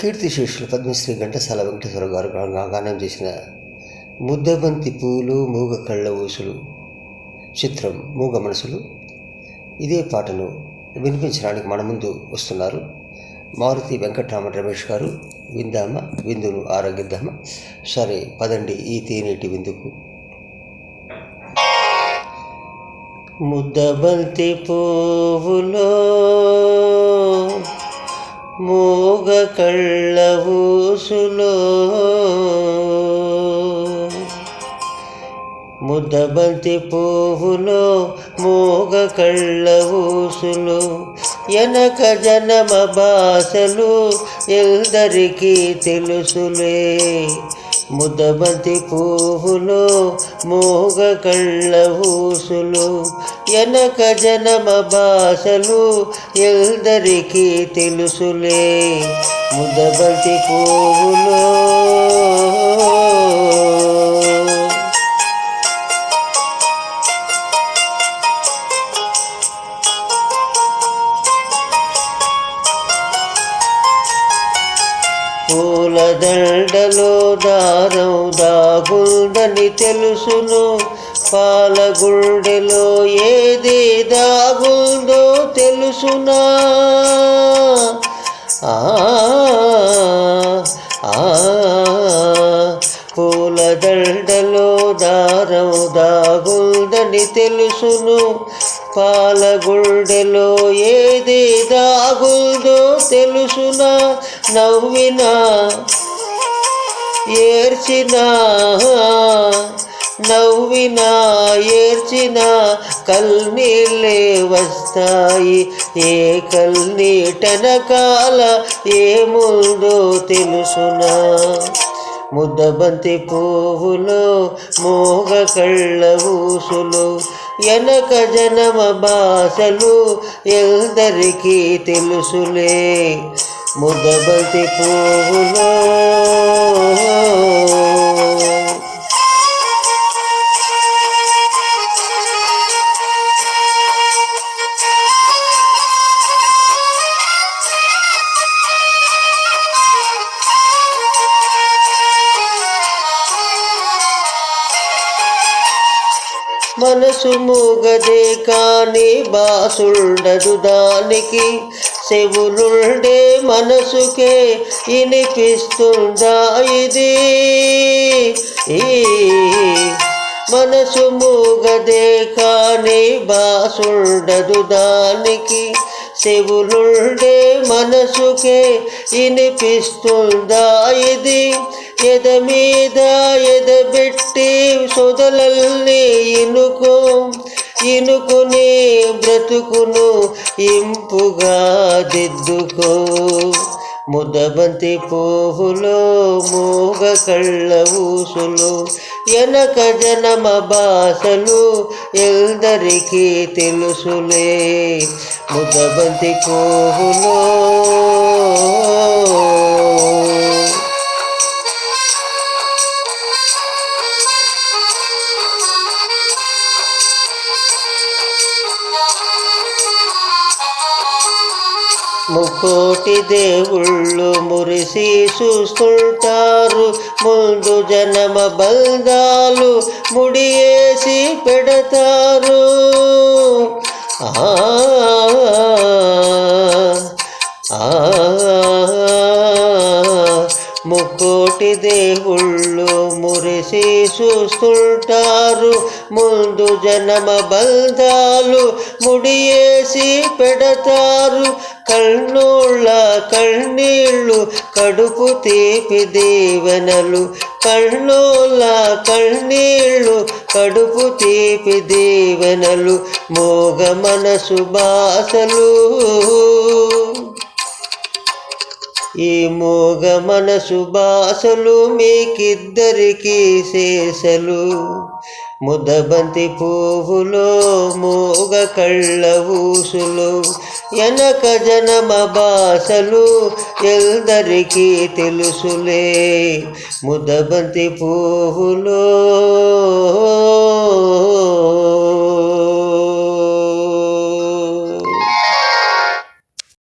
కీర్తిశేషులు పద్మశ్రీ ఘంటసాల వెంకటేశ్వర గారు గానం చేసిన ముద్దబంతి పూలు మూగ కళ్ళ ఊసులు చిత్రం మూగ మనసులు. ఇదే పాటను వినిపించడానికి మన ముందు వస్తున్నారు మారుతి వెంకటరామన్ రమేష్ గారు. విందామా, విందును ఆరోగిద్దామా? సరే పదండి ఈ తేనేటి విందుకు. ముద్దబంతి పువ్వులో మూగ కళ్ళ ఊసులో, ముద్దబంతి పువ్వులో మూగ కళ్ళ ఊసులు, ఎనక జనమ భాషలు ఎల్దరికీ తెలుసులే. ముద్దబంతి పువ్వులో మూగ కళ్ళ ఊసులు, ఎనక జనమ భాషలు ఎల్దరికీ తెలుసులే. ముద్దబంతి పువ్వులో పూలదండలో దారం దాగుందని తెలుసును, పాలగుండెలో ఏది దాగుందో తెలుసునా. పూలదండలో దారం దాగుందని తెలుసును, పాలగుండెలో ఏది దాగుందో తెలుసునా. నవ్వినా ఏర్చినా, నవ్వినా ఏర్చినా కల్నీళ్ళే వస్తాయి. ఏ కల్నీటనకాల ఏముందో తెలుసునా. ముద్దబంతి పువ్వులో మూగ కళ్ళ ఊసులు, ఎనక జనమ భాషలు ఎల్దరికీ తెలుసులే. ముద్దబంతి పువ్వులో మనసు మూగదే కాని బాసుండదు దానికి, చెవులుండే మనసుకే వినిపిస్తుందా ఇది. మనసు మూగదే కాని బాసుండదు దానికి, చెవులుండే మనసుకే వినిపిస్తుందా ఇది. ఎద మీద ఎదబెట్టి సొదలల్ని ఇనుకుని బ్రతుకును ఇంపుగా దిద్దుకో. ముద్దబంతి పువ్వులో మూగ కళ్ళ ఊసులు, ఎనక జనమ భాషలు ఎల్దరికీ తెలుసులే. ముద్దబంతి పువ్వులో ముకోటి దేవుళ్ళు మురిసి చూస్తుంటారు, ముందు జనమ బంధాలు ముడియేసి పెడతారు. ముకోటి దేవుళ్ళు మురిసి చూస్తుంటారు, ముందు జనమ బంధాలు ముడియేసి పెడతారు. కళ్ళోళ్ళ కన్నీళ్ళు కడుపు తీపి దీవెనలు, కళ్ళోళ్ళ కన్నీళ్ళు కడుపు తీపి దీవెనలు. మూగ మనసు భాషలు, ఈ మూగ మనసు భాషలు మీకిద్దరికీ శేషలు. ముద్దబంతి పువ్వులో మూగ కళ్ళ ఊసులు, ఎనక జనమ భాషలు ఎల్దరికీ తెలుసులే. ముద్దబంతి పువ్వులో